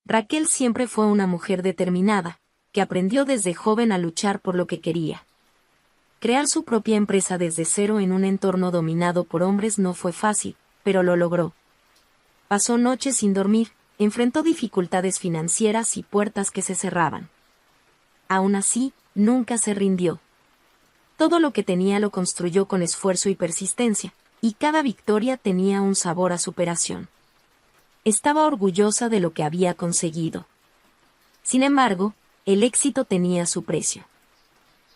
Raquel siempre fue una mujer determinada, que aprendió desde joven a luchar por lo que quería. Crear su propia empresa desde cero en un entorno dominado por hombres no fue fácil, pero lo logró. Pasó noches sin dormir, enfrentó dificultades financieras y puertas que se cerraban. Aún así, nunca se rindió. Todo lo que tenía lo construyó con esfuerzo y persistencia, y cada victoria tenía un sabor a superación. Estaba orgullosa de lo que había conseguido. Sin embargo, el éxito tenía su precio.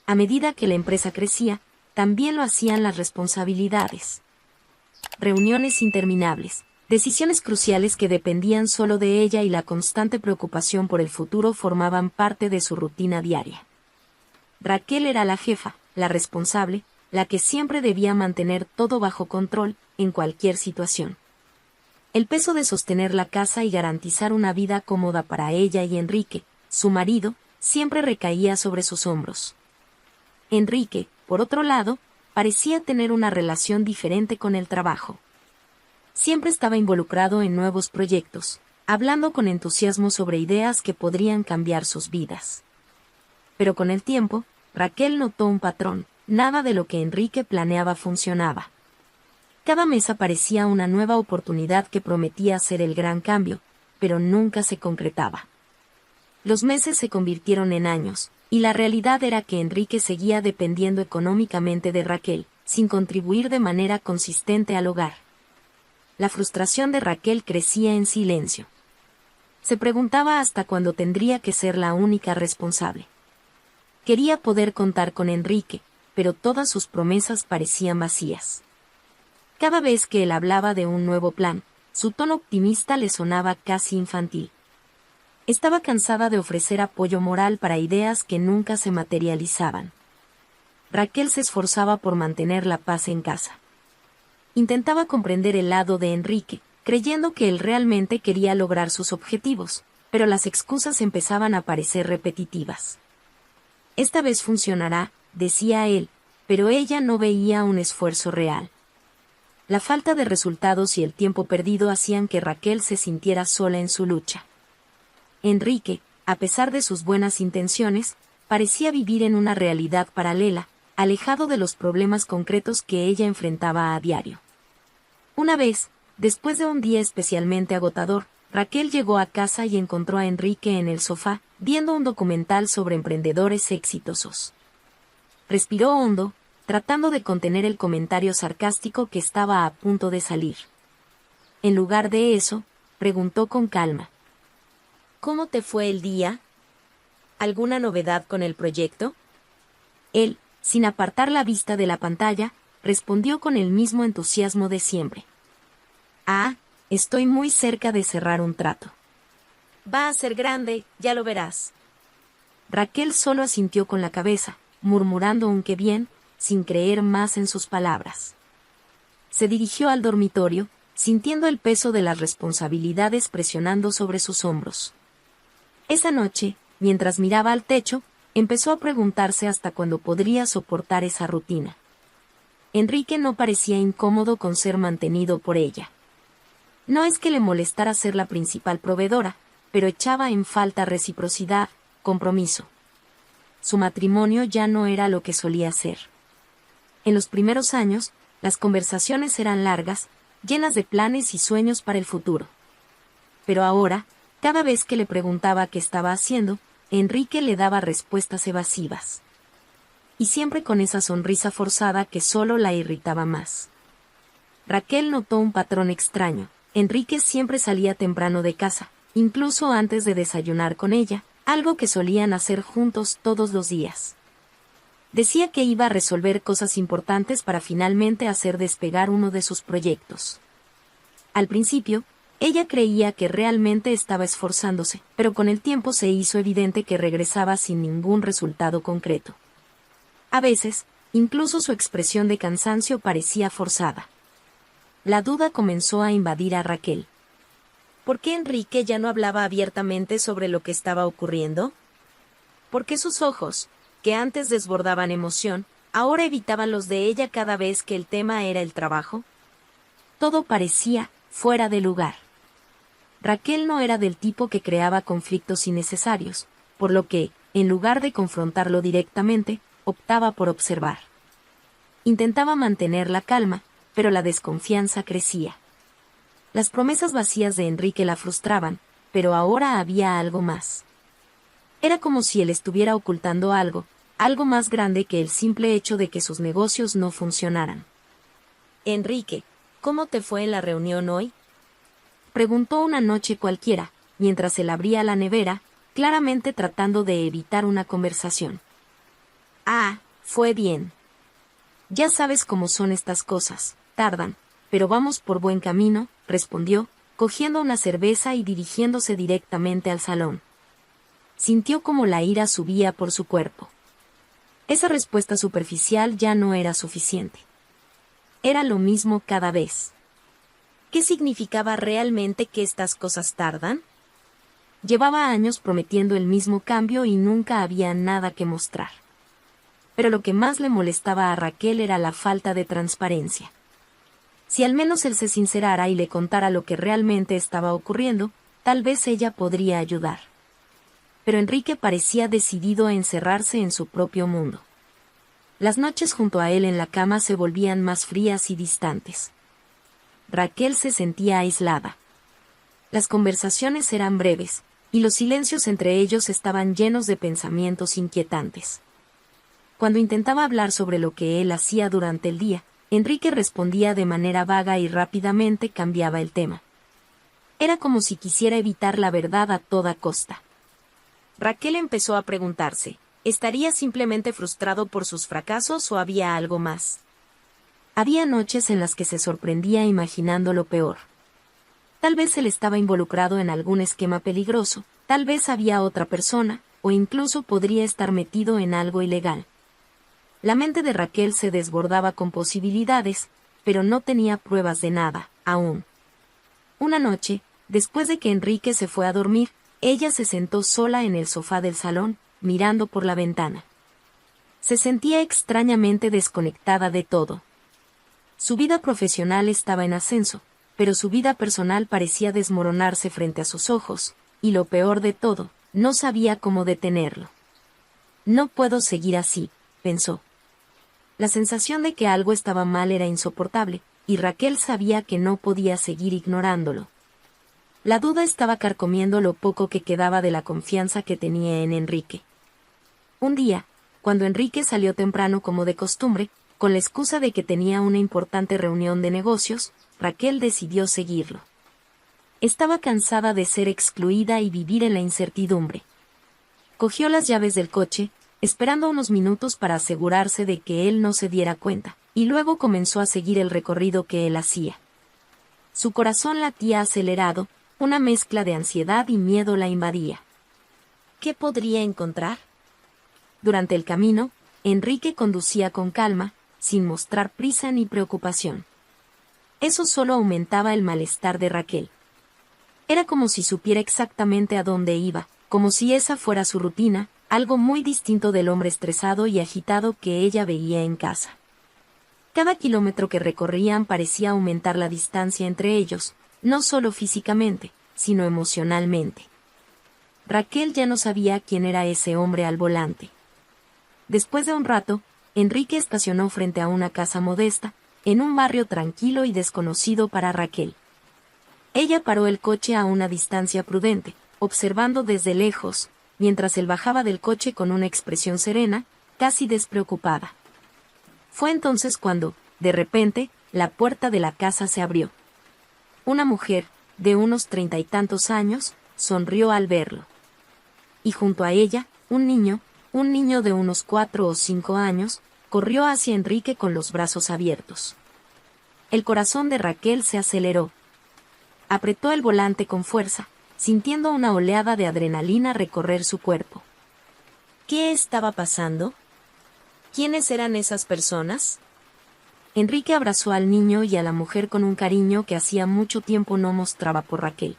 A medida que la empresa crecía, también lo hacían las responsabilidades. Reuniones interminables, decisiones cruciales que dependían solo de ella y la constante preocupación por el futuro formaban parte de su rutina diaria. Raquel era la jefa, la responsable, la que siempre debía mantener todo bajo control, en cualquier situación. El peso de sostener la casa y garantizar una vida cómoda para ella y Enrique, su marido, siempre recaía sobre sus hombros. Enrique, por otro lado, parecía tener una relación diferente con el trabajo. Siempre estaba involucrado en nuevos proyectos, hablando con entusiasmo sobre ideas que podrían cambiar sus vidas. Pero con el tiempo, Raquel notó un patrón: nada de lo que Enrique planeaba funcionaba. Cada mes aparecía una nueva oportunidad que prometía ser el gran cambio, pero nunca se concretaba. Los meses se convirtieron en años, y la realidad era que Enrique seguía dependiendo económicamente de Raquel, sin contribuir de manera consistente al hogar. La frustración de Raquel crecía en silencio. Se preguntaba hasta cuándo tendría que ser la única responsable. Quería poder contar con Enrique, pero todas sus promesas parecían vacías. Cada vez que él hablaba de un nuevo plan, su tono optimista le sonaba casi infantil. Estaba cansada de ofrecer apoyo moral para ideas que nunca se materializaban. Raquel se esforzaba por mantener la paz en casa. Intentaba comprender el lado de Enrique, creyendo que él realmente quería lograr sus objetivos, pero las excusas empezaban a parecer repetitivas. Esta vez funcionará, decía él, pero ella no veía un esfuerzo real. La falta de resultados y el tiempo perdido hacían que Raquel se sintiera sola en su lucha. Enrique, a pesar de sus buenas intenciones, parecía vivir en una realidad paralela, alejado de los problemas concretos que ella enfrentaba a diario. Una vez, después de un día especialmente agotador, Raquel llegó a casa y encontró a Enrique en el sofá, viendo un documental sobre emprendedores exitosos. Respiró hondo, tratando de contener el comentario sarcástico que estaba a punto de salir. En lugar de eso, preguntó con calma: ¿cómo te fue el día? ¿Alguna novedad con el proyecto? Él, sin apartar la vista de la pantalla, respondió con el mismo entusiasmo de siempre. Ah, estoy muy cerca de cerrar un trato. Va a ser grande, ya lo verás. Raquel solo asintió con la cabeza, murmurando un qué bien, sin creer más en sus palabras. Se dirigió al dormitorio, sintiendo el peso de las responsabilidades presionando sobre sus hombros. Esa noche, mientras miraba al techo, empezó a preguntarse hasta cuándo podría soportar esa rutina. Enrique no parecía incómodo con ser mantenido por ella. No es que le molestara ser la principal proveedora, pero echaba en falta reciprocidad, compromiso. Su matrimonio ya no era lo que solía ser. En los primeros años, las conversaciones eran largas, llenas de planes y sueños para el futuro. Pero ahora, cada vez que le preguntaba qué estaba haciendo, Enrique le daba respuestas evasivas. Y siempre con esa sonrisa forzada que solo la irritaba más. Raquel notó un patrón extraño. Enrique siempre salía temprano de casa, incluso antes de desayunar con ella, algo que solían hacer juntos todos los días. Decía que iba a resolver cosas importantes para finalmente hacer despegar uno de sus proyectos. Al principio, ella creía que realmente estaba esforzándose, pero con el tiempo se hizo evidente que regresaba sin ningún resultado concreto. A veces, incluso su expresión de cansancio parecía forzada. La duda comenzó a invadir a Raquel. ¿Por qué Enrique ya no hablaba abiertamente sobre lo que estaba ocurriendo? ¿Por qué sus ojos, que antes desbordaban emoción, ahora evitaban los de ella cada vez que el tema era el trabajo? Todo parecía fuera de lugar. Raquel no era del tipo que creaba conflictos innecesarios, por lo que, en lugar de confrontarlo directamente, optaba por observar. Intentaba mantener la calma, pero la desconfianza crecía. Las promesas vacías de Enrique la frustraban, pero ahora había algo más. Era como si él estuviera ocultando algo más grande que el simple hecho de que sus negocios no funcionaran. «Enrique, ¿cómo te fue en la reunión hoy?», preguntó una noche cualquiera, mientras él abría la nevera, claramente tratando de evitar una conversación. «Ah, fue bien. Ya sabes cómo son estas cosas, tardan, pero vamos por buen camino», respondió, cogiendo una cerveza y dirigiéndose directamente al salón. Sintió como la ira subía por su cuerpo. Esa respuesta superficial ya no era suficiente. Era lo mismo cada vez. ¿Qué significaba realmente que estas cosas tardan? Llevaba años prometiendo el mismo cambio y nunca había nada que mostrar. Pero lo que más le molestaba a Raquel era la falta de transparencia. Si al menos él se sincerara y le contara lo que realmente estaba ocurriendo, tal vez ella podría ayudar. Pero Enrique parecía decidido a encerrarse en su propio mundo. Las noches junto a él en la cama se volvían más frías y distantes. Raquel se sentía aislada. Las conversaciones eran breves, y los silencios entre ellos estaban llenos de pensamientos inquietantes. Cuando intentaba hablar sobre lo que él hacía durante el día, Enrique respondía de manera vaga y rápidamente cambiaba el tema. Era como si quisiera evitar la verdad a toda costa. Raquel empezó a preguntarse, ¿estaría simplemente frustrado por sus fracasos o había algo más? Había noches en las que se sorprendía imaginando lo peor. Tal vez él estaba involucrado en algún esquema peligroso, tal vez había otra persona, o incluso podría estar metido en algo ilegal. La mente de Raquel se desbordaba con posibilidades, pero no tenía pruebas de nada, aún. Una noche, después de que Enrique se fue a dormir, ella se sentó sola en el sofá del salón, mirando por la ventana. Se sentía extrañamente desconectada de todo. Su vida profesional estaba en ascenso, pero su vida personal parecía desmoronarse frente a sus ojos, y lo peor de todo, no sabía cómo detenerlo. «No puedo seguir así», pensó. La sensación de que algo estaba mal era insoportable, y Raquel sabía que no podía seguir ignorándolo. La duda estaba carcomiendo lo poco que quedaba de la confianza que tenía en Enrique. Un día, cuando Enrique salió temprano como de costumbre, con la excusa de que tenía una importante reunión de negocios, Raquel decidió seguirlo. Estaba cansada de ser excluida y vivir en la incertidumbre. Cogió las llaves del coche, esperando unos minutos para asegurarse de que él no se diera cuenta, y luego comenzó a seguir el recorrido que él hacía. Su corazón latía acelerado, una mezcla de ansiedad y miedo la invadía. ¿Qué podría encontrar? Durante el camino, Enrique conducía con calma, sin mostrar prisa ni preocupación. Eso solo aumentaba el malestar de Raquel. Era como si supiera exactamente a dónde iba, como si esa fuera su rutina, algo muy distinto del hombre estresado y agitado que ella veía en casa. Cada kilómetro que recorrían parecía aumentar la distancia entre ellos, no solo físicamente, sino emocionalmente. Raquel ya no sabía quién era ese hombre al volante. Después de un rato, Enrique estacionó frente a una casa modesta, en un barrio tranquilo y desconocido para Raquel. Ella paró el coche a una distancia prudente, observando desde lejos, mientras él bajaba del coche con una expresión serena, casi despreocupada. Fue entonces cuando, de repente, la puerta de la casa se abrió. Una mujer, de unos 30 y tantos años, sonrió al verlo. Y junto a ella, un niño de unos 4 o 5 años, corrió hacia Enrique con los brazos abiertos. El corazón de Raquel se aceleró. Apretó el volante con fuerza, sintiendo una oleada de adrenalina recorrer su cuerpo. ¿Qué estaba pasando? ¿Quiénes eran esas personas? Enrique abrazó al niño y a la mujer con un cariño que hacía mucho tiempo no mostraba por Raquel.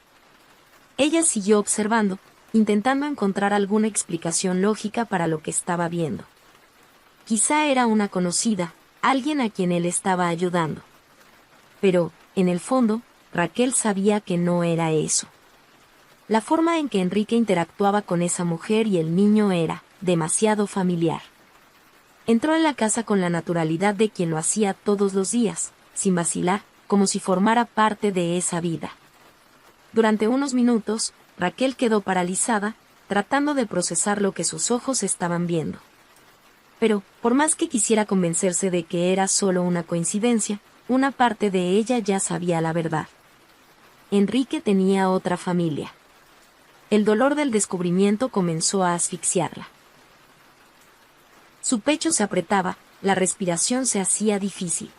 Ella siguió observando, intentando encontrar alguna explicación lógica para lo que estaba viendo. Quizá era una conocida, alguien a quien él estaba ayudando. Pero, en el fondo, Raquel sabía que no era eso. La forma en que Enrique interactuaba con esa mujer y el niño era demasiado familiar. Entró en la casa con la naturalidad de quien lo hacía todos los días, sin vacilar, como si formara parte de esa vida. Durante unos minutos, Raquel quedó paralizada, tratando de procesar lo que sus ojos estaban viendo. Pero, por más que quisiera convencerse de que era solo una coincidencia, una parte de ella ya sabía la verdad. Enrique tenía otra familia. El dolor del descubrimiento comenzó a asfixiarla. Su pecho se apretaba, la respiración se hacía difícil.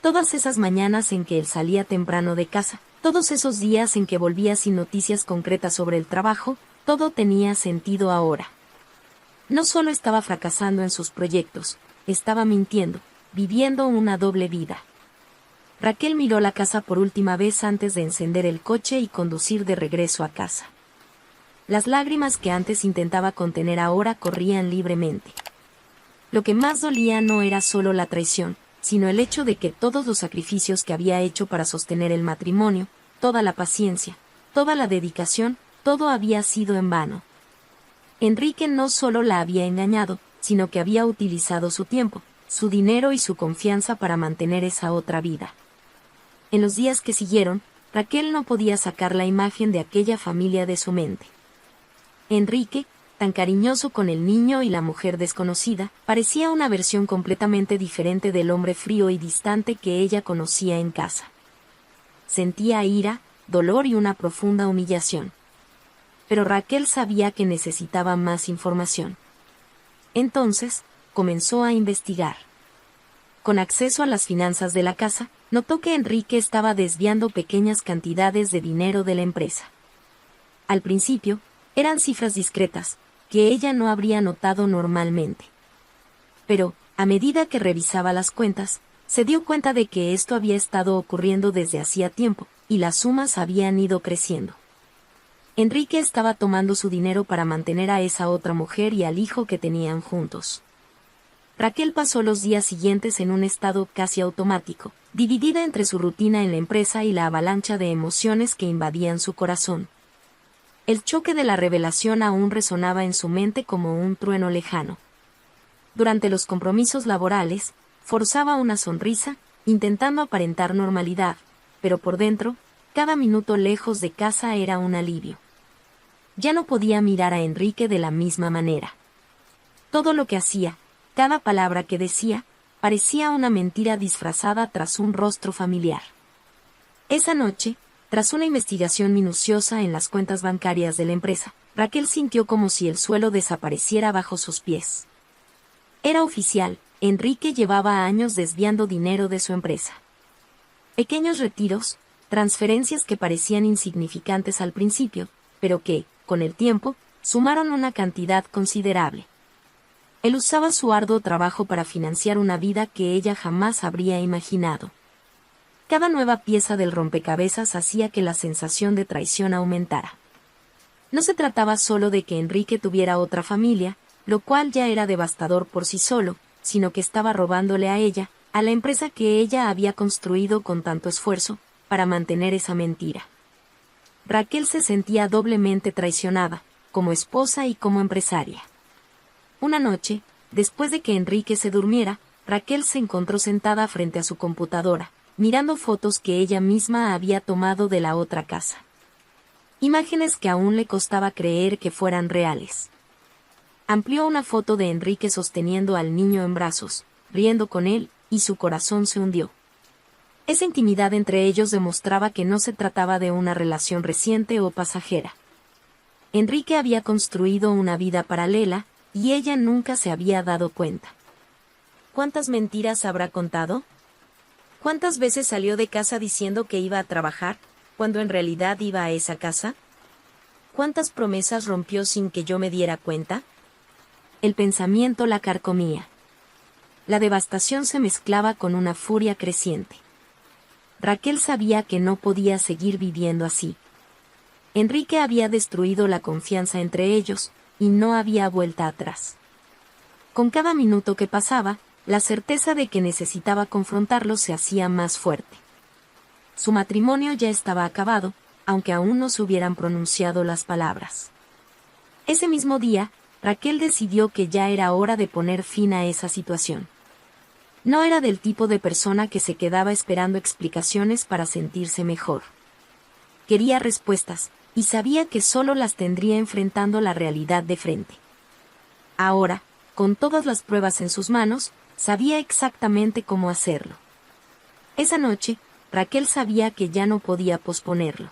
Todas esas mañanas en que él salía temprano de casa, todos esos días en que volvía sin noticias concretas sobre el trabajo, todo tenía sentido ahora. No solo estaba fracasando en sus proyectos, estaba mintiendo, viviendo una doble vida. Raquel miró la casa por última vez antes de encender el coche y conducir de regreso a casa. Las lágrimas que antes intentaba contener ahora corrían libremente. Lo que más dolía no era solo la traición, sino el hecho de que todos los sacrificios que había hecho para sostener el matrimonio, toda la paciencia, toda la dedicación, todo había sido en vano. Enrique no solo la había engañado, sino que había utilizado su tiempo, su dinero y su confianza para mantener esa otra vida. En los días que siguieron, Raquel no podía sacar la imagen de aquella familia de su mente. Enrique, tan cariñoso con el niño y la mujer desconocida, parecía una versión completamente diferente del hombre frío y distante que ella conocía en casa. Sentía ira, dolor y una profunda humillación. Pero Raquel sabía que necesitaba más información. Entonces, comenzó a investigar. Con acceso a las finanzas de la casa, notó que Enrique estaba desviando pequeñas cantidades de dinero de la empresa. Al principio, eran cifras discretas, que ella no habría notado normalmente. Pero, a medida que revisaba las cuentas, se dio cuenta de que esto había estado ocurriendo desde hacía tiempo, y las sumas habían ido creciendo. Enrique estaba tomando su dinero para mantener a esa otra mujer y al hijo que tenían juntos. Raquel pasó los días siguientes en un estado casi automático, dividida entre su rutina en la empresa y la avalancha de emociones que invadían su corazón. El choque de la revelación aún resonaba en su mente como un trueno lejano. Durante los compromisos laborales, forzaba una sonrisa, intentando aparentar normalidad, pero por dentro, cada minuto lejos de casa era un alivio. Ya no podía mirar a Enrique de la misma manera. Todo lo que hacía, cada palabra que decía, parecía una mentira disfrazada tras un rostro familiar. Esa noche, tras una investigación minuciosa en las cuentas bancarias de la empresa, Raquel sintió como si el suelo desapareciera bajo sus pies. Era oficial, Enrique llevaba años desviando dinero de su empresa. Pequeños retiros, transferencias que parecían insignificantes al principio, pero que, con el tiempo, sumaron una cantidad considerable. Él usaba su arduo trabajo para financiar una vida que ella jamás habría imaginado. Cada nueva pieza del rompecabezas hacía que la sensación de traición aumentara. No se trataba solo de que Enrique tuviera otra familia, lo cual ya era devastador por sí solo, sino que estaba robándole a ella, a la empresa que ella había construido con tanto esfuerzo, para mantener esa mentira. Raquel se sentía doblemente traicionada, como esposa y como empresaria. Una noche, después de que Enrique se durmiera, Raquel se encontró sentada frente a su computadora, mirando fotos que ella misma había tomado de la otra casa. Imágenes que aún le costaba creer que fueran reales. Amplió una foto de Enrique sosteniendo al niño en brazos, riendo con él, y su corazón se hundió. Esa intimidad entre ellos demostraba que no se trataba de una relación reciente o pasajera. Enrique había construido una vida paralela, y ella nunca se había dado cuenta. ¿Cuántas mentiras habrá contado? ¿Cuántas veces salió de casa diciendo que iba a trabajar, cuando en realidad iba a esa casa? ¿Cuántas promesas rompió sin que yo me diera cuenta? El pensamiento la carcomía. La devastación se mezclaba con una furia creciente. Raquel sabía que no podía seguir viviendo así. Enrique había destruido la confianza entre ellos, y no había vuelta atrás. Con cada minuto que pasaba, la certeza de que necesitaba confrontarlo se hacía más fuerte. Su matrimonio ya estaba acabado, aunque aún no se hubieran pronunciado las palabras. Ese mismo día, Raquel decidió que ya era hora de poner fin a esa situación. No era del tipo de persona que se quedaba esperando explicaciones para sentirse mejor. Quería respuestas, y sabía que solo las tendría enfrentando la realidad de frente. Ahora, con todas las pruebas en sus manos, sabía exactamente cómo hacerlo. Esa noche, Raquel sabía que ya no podía posponerlo.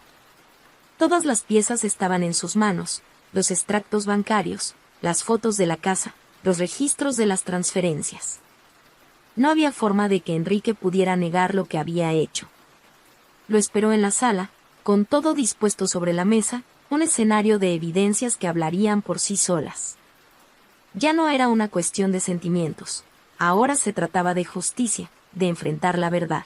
Todas las piezas estaban en sus manos, los extractos bancarios, las fotos de la casa, los registros de las transferencias. No había forma de que Enrique pudiera negar lo que había hecho. Lo esperó en la sala, con todo dispuesto sobre la mesa, un escenario de evidencias que hablarían por sí solas. Ya no era una cuestión de sentimientos, ahora se trataba de justicia, de enfrentar la verdad.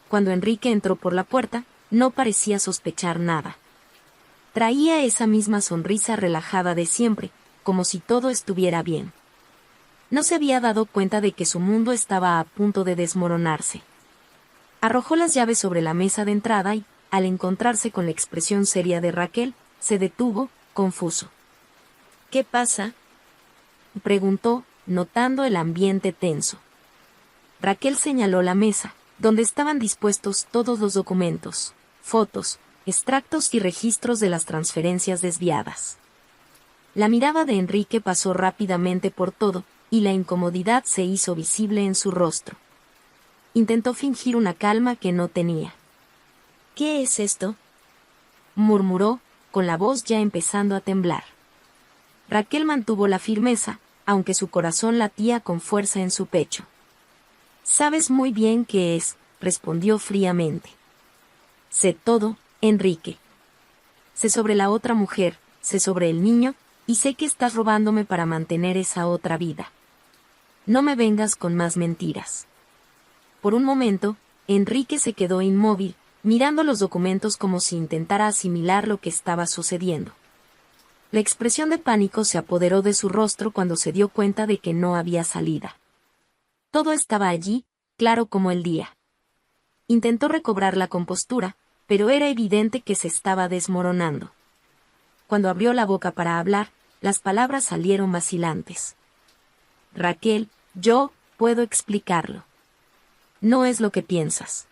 Cuando Enrique entró por la puerta, no parecía sospechar nada. Traía esa misma sonrisa relajada de siempre, como si todo estuviera bien. No se había dado cuenta de que su mundo estaba a punto de desmoronarse. Arrojó las llaves sobre la mesa de entrada y, al encontrarse con la expresión seria de Raquel, se detuvo, confuso. «¿Qué pasa?», preguntó, notando el ambiente tenso. Raquel señaló la mesa, donde estaban dispuestos todos los documentos, fotos, extractos y registros de las transferencias desviadas. La mirada de Enrique pasó rápidamente por todo, y la incomodidad se hizo visible en su rostro. Intentó fingir una calma que no tenía. «¿Qué es esto?», murmuró, con la voz ya empezando a temblar. Raquel mantuvo la firmeza, aunque su corazón latía con fuerza en su pecho. «Sabes muy bien qué es», respondió fríamente. «Sé todo, Enrique. Sé sobre la otra mujer, sé sobre el niño, y sé que estás robándome para mantener esa otra vida. No me vengas con más mentiras». Por un momento, Enrique se quedó inmóvil, mirando los documentos como si intentara asimilar lo que estaba sucediendo. La expresión de pánico se apoderó de su rostro cuando se dio cuenta de que no había salida. Todo estaba allí, claro como el día. Intentó recobrar la compostura, pero era evidente que se estaba desmoronando. Cuando abrió la boca para hablar, las palabras salieron vacilantes. «Raquel, yo puedo explicarlo. No es lo que piensas».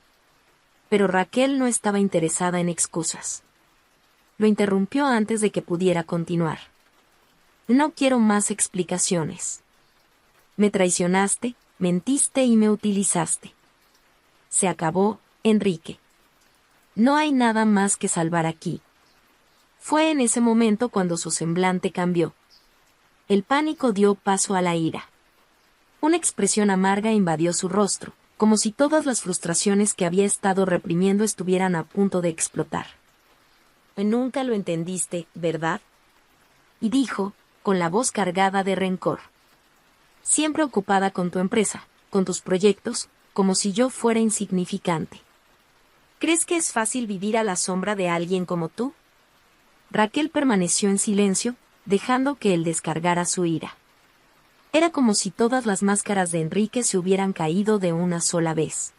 Pero Raquel no estaba interesada en excusas. Lo interrumpió antes de que pudiera continuar. «No quiero más explicaciones. Me traicionaste, mentiste y me utilizaste. Se acabó, Enrique. No hay nada más que salvar aquí». Fue en ese momento cuando su semblante cambió. El pánico dio paso a la ira. Una expresión amarga invadió su rostro, como si todas las frustraciones que había estado reprimiendo estuvieran a punto de explotar. «Nunca lo entendiste, ¿verdad?», y dijo, con la voz cargada de rencor. «Siempre ocupada con tu empresa, con tus proyectos, como si yo fuera insignificante. ¿Crees que es fácil vivir a la sombra de alguien como tú?». Raquel permaneció en silencio, dejando que él descargara su ira. Era como si todas las máscaras de Enrique se hubieran caído de una sola vez.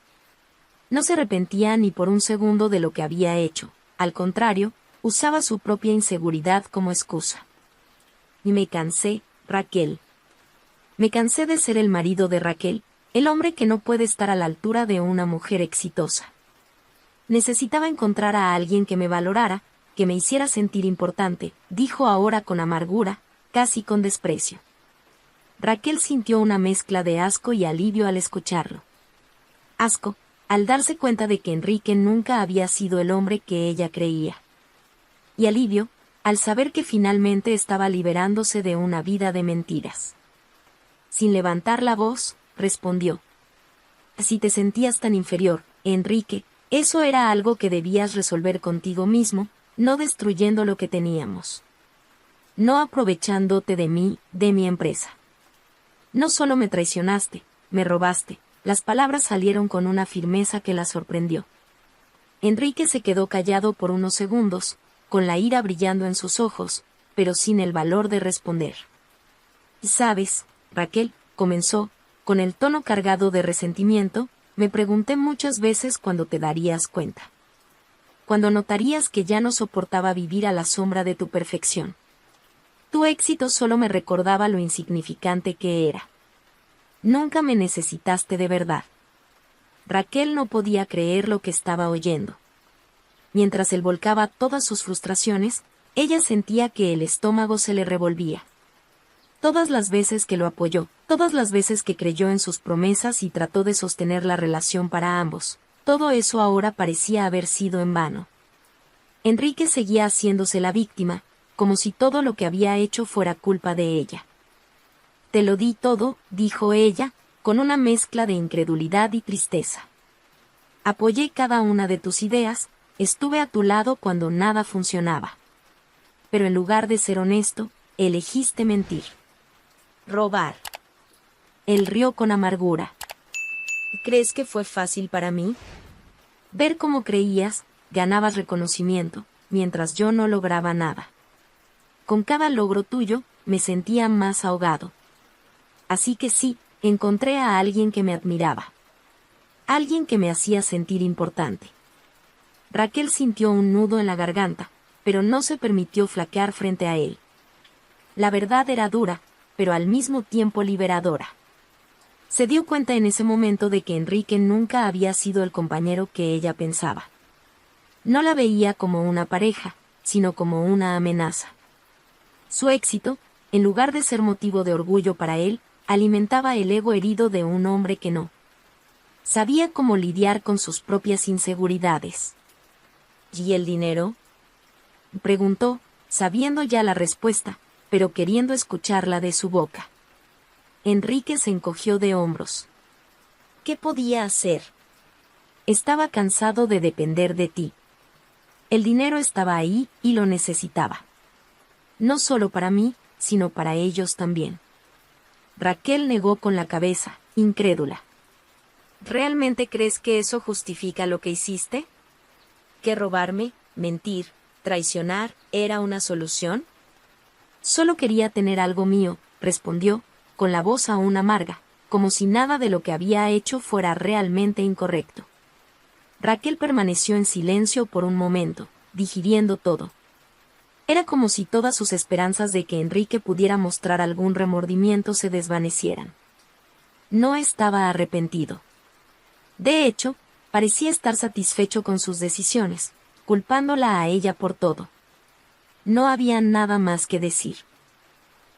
No se arrepentía ni por un segundo de lo que había hecho, al contrario, usaba su propia inseguridad como excusa. «Y me cansé, Raquel. Me cansé de ser el marido de Raquel, el hombre que no puede estar a la altura de una mujer exitosa. Necesitaba encontrar a alguien que me valorara, que me hiciera sentir importante», dijo ahora con amargura, casi con desprecio. Raquel sintió una mezcla de asco y alivio al escucharlo. Asco, al darse cuenta de que Enrique nunca había sido el hombre que ella creía. Y alivio, al saber que finalmente estaba liberándose de una vida de mentiras. Sin levantar la voz, respondió. «Si te sentías tan inferior, Enrique, eso era algo que debías resolver contigo mismo, no destruyendo lo que teníamos. No aprovechándote de mí, de mi empresa. No solo me traicionaste, me robaste». Las palabras salieron con una firmeza que la sorprendió. Enrique se quedó callado por unos segundos, con la ira brillando en sus ojos, pero sin el valor de responder. «Sabes, Raquel», comenzó, con el tono cargado de resentimiento, «me pregunté muchas veces cuándo te darías cuenta. cuando notarías que ya no soportaba vivir a la sombra de tu perfección. Tu éxito solo me recordaba lo insignificante que era. Nunca me necesitaste de verdad. Raquel no podía creer lo que estaba oyendo. Mientras él volcaba todas sus frustraciones, ella sentía que el estómago se le revolvía. Todas las veces que lo apoyó, todas las veces que creyó en sus promesas y trató de sostener la relación para ambos, todo eso ahora parecía haber sido en vano. Enrique seguía haciéndose la víctima, como si todo lo que había hecho fuera culpa de ella. Te lo di todo, dijo ella, con una mezcla de incredulidad y tristeza. Apoyé cada una de tus ideas, estuve a tu lado cuando nada funcionaba. Pero en lugar de ser honesto, elegiste mentir. Robar. Él rió con amargura. ¿Crees que fue fácil para mí? Ver cómo creías, ganabas reconocimiento, mientras yo no lograba nada. Con cada logro tuyo, me sentía más ahogado. Así que sí, encontré a alguien que me admiraba. Alguien que me hacía sentir importante. Raquel sintió un nudo en la garganta, pero no se permitió flaquear frente a él. La verdad era dura, pero al mismo tiempo liberadora. Se dio cuenta en ese momento de que Enrique nunca había sido el compañero que ella pensaba. No la veía como una pareja, sino como una amenaza. Su éxito, en lugar de ser motivo de orgullo para él, alimentaba el ego herido de un hombre que no sabía cómo lidiar con sus propias inseguridades. ¿Y el dinero?, preguntó, sabiendo ya la respuesta, pero queriendo escucharla de su boca. Enrique se encogió de hombros. ¿Qué podía hacer? Estaba cansado de depender de ti. El dinero estaba ahí y lo necesitaba. No solo para mí, sino para ellos también. Raquel negó con la cabeza, incrédula. ¿Realmente crees que eso justifica lo que hiciste? ¿Que robarme, mentir, traicionar, era una solución? Solo quería tener algo mío, respondió, con la voz aún amarga, como si nada de lo que había hecho fuera realmente incorrecto. Raquel permaneció en silencio por un momento, digiriendo todo. Era como si todas sus esperanzas de que Enrique pudiera mostrar algún remordimiento se desvanecieran. No estaba arrepentido. De hecho, parecía estar satisfecho con sus decisiones, culpándola a ella por todo. No había nada más que decir.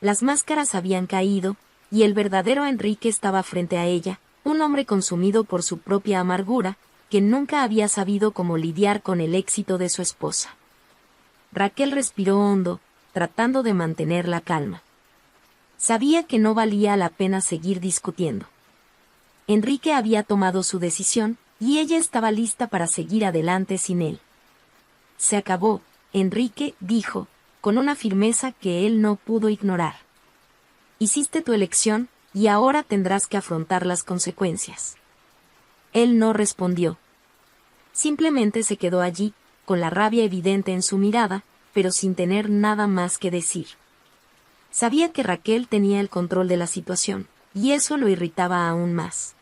Las máscaras habían caído, y el verdadero Enrique estaba frente a ella, un hombre consumido por su propia amargura, que nunca había sabido cómo lidiar con el éxito de su esposa. Raquel respiró hondo, tratando de mantener la calma. Sabía que no valía la pena seguir discutiendo. Enrique había tomado su decisión, y ella estaba lista para seguir adelante sin él. Se acabó, Enrique, dijo, con una firmeza que él no pudo ignorar. Hiciste tu elección, y ahora tendrás que afrontar las consecuencias. Él no respondió. Simplemente se quedó allí, con la rabia evidente en su mirada, pero sin tener nada más que decir. Sabía que Raquel tenía el control de la situación, y eso lo irritaba aún más.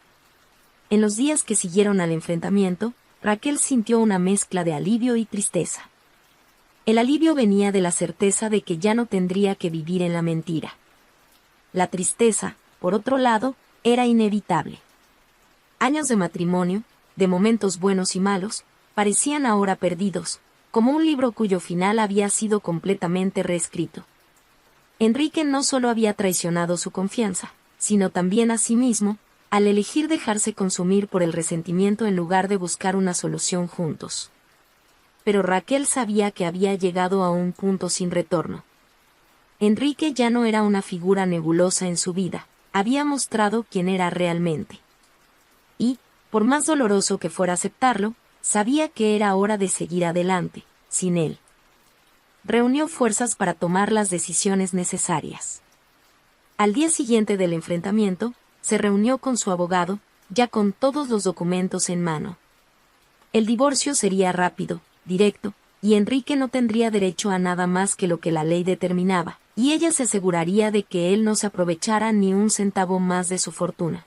En los días que siguieron al enfrentamiento, Raquel sintió una mezcla de alivio y tristeza. El alivio venía de la certeza de que ya no tendría que vivir en la mentira. La tristeza, por otro lado, era inevitable. Años de matrimonio, de momentos buenos y malos, parecían ahora perdidos, como un libro cuyo final había sido completamente reescrito. Enrique no solo había traicionado su confianza, sino también a sí mismo, al elegir dejarse consumir por el resentimiento en lugar de buscar una solución juntos. Pero Raquel sabía que había llegado a un punto sin retorno. Enrique ya no era una figura nebulosa en su vida, había mostrado quién era realmente. Y, por más doloroso que fuera aceptarlo, sabía que era hora de seguir adelante, sin él. Reunió fuerzas para tomar las decisiones necesarias. Al día siguiente del enfrentamiento, se reunió con su abogado, ya con todos los documentos en mano. El divorcio sería rápido, directo, y Enrique no tendría derecho a nada más que lo que la ley determinaba, y ella se aseguraría de que él no se aprovechara ni un centavo más de su fortuna.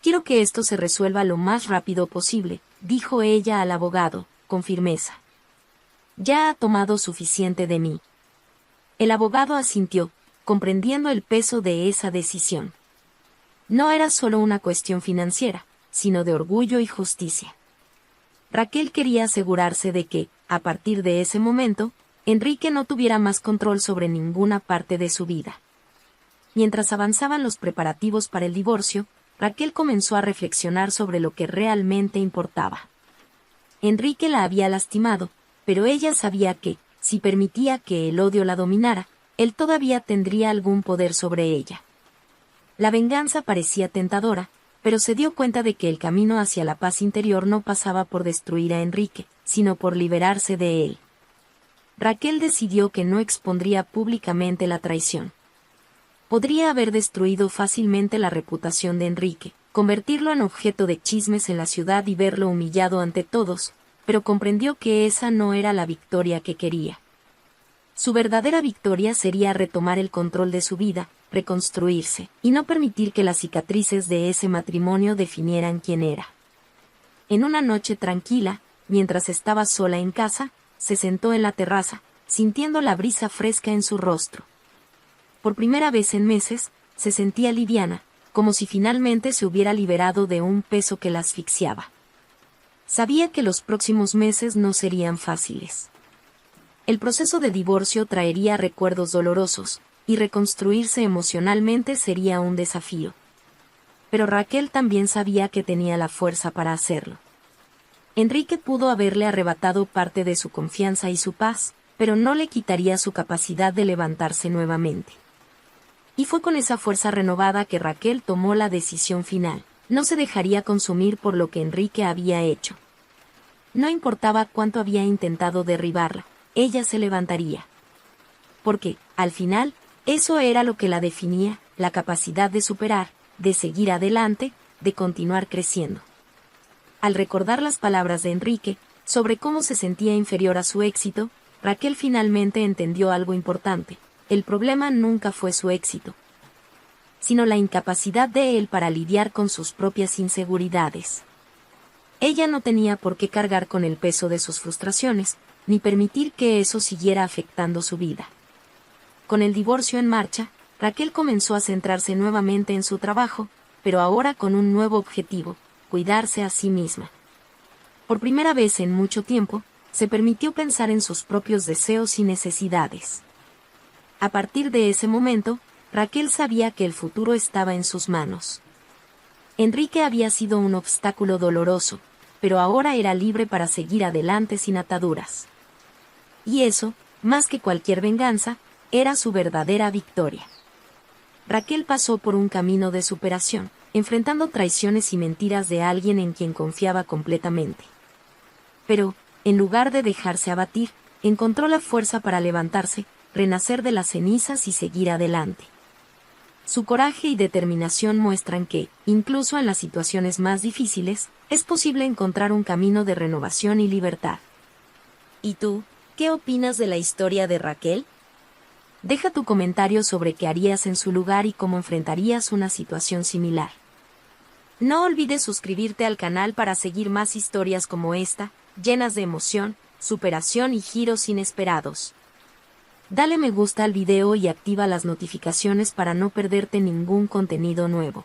Quiero que esto se resuelva lo más rápido posible, dijo ella al abogado, con firmeza. Ya ha tomado suficiente de mí. El abogado asintió, comprendiendo el peso de esa decisión. No era solo una cuestión financiera, sino de orgullo y justicia. Raquel quería asegurarse de que, a partir de ese momento, Enrique no tuviera más control sobre ninguna parte de su vida. Mientras avanzaban los preparativos para el divorcio, Raquel comenzó a reflexionar sobre lo que realmente importaba. Enrique la había lastimado, pero ella sabía que, si permitía que el odio la dominara, él todavía tendría algún poder sobre ella. La venganza parecía tentadora, pero se dio cuenta de que el camino hacia la paz interior no pasaba por destruir a Enrique, sino por liberarse de él. Raquel decidió que no expondría públicamente la traición. Podría haber destruido fácilmente la reputación de Enrique, convertirlo en objeto de chismes en la ciudad y verlo humillado ante todos, pero comprendió que esa no era la victoria que quería. Su verdadera victoria sería retomar el control de su vida, reconstruirse, y no permitir que las cicatrices de ese matrimonio definieran quién era. En una noche tranquila, mientras estaba sola en casa, se sentó en la terraza, sintiendo la brisa fresca en su rostro. Por primera vez en meses, se sentía liviana, como si finalmente se hubiera liberado de un peso que la asfixiaba. Sabía que los próximos meses no serían fáciles. El proceso de divorcio traería recuerdos dolorosos, y reconstruirse emocionalmente sería un desafío. Pero Raquel también sabía que tenía la fuerza para hacerlo. Enrique pudo haberle arrebatado parte de su confianza y su paz, pero no le quitaría su capacidad de levantarse nuevamente. Y fue con esa fuerza renovada que Raquel tomó la decisión final. No se dejaría consumir por lo que Enrique había hecho. No importaba cuánto había intentado derribarla, ella se levantaría. Porque, al final, eso era lo que la definía, la capacidad de superar, de seguir adelante, de continuar creciendo. Al recordar las palabras de Enrique, sobre cómo se sentía inferior a su éxito, Raquel finalmente entendió algo importante. El problema nunca fue su éxito, sino la incapacidad de él para lidiar con sus propias inseguridades. Ella no tenía por qué cargar con el peso de sus frustraciones, ni permitir que eso siguiera afectando su vida. Con el divorcio en marcha, Raquel comenzó a centrarse nuevamente en su trabajo, pero ahora con un nuevo objetivo: cuidarse a sí misma. Por primera vez en mucho tiempo, se permitió pensar en sus propios deseos y necesidades. A partir de ese momento, Raquel sabía que el futuro estaba en sus manos. Enrique había sido un obstáculo doloroso, pero ahora era libre para seguir adelante sin ataduras. Y eso, más que cualquier venganza, era su verdadera victoria. Raquel pasó por un camino de superación, enfrentando traiciones y mentiras de alguien en quien confiaba completamente. Pero, en lugar de dejarse abatir, encontró la fuerza para levantarse, renacer de las cenizas y seguir adelante. Su coraje y determinación muestran que, incluso en las situaciones más difíciles, es posible encontrar un camino de renovación y libertad. ¿Y tú, qué opinas de la historia de Raquel? Deja tu comentario sobre qué harías en su lugar y cómo enfrentarías una situación similar. No olvides suscribirte al canal para seguir más historias como esta, llenas de emoción, superación y giros inesperados. Dale me gusta al video y activa las notificaciones para no perderte ningún contenido nuevo.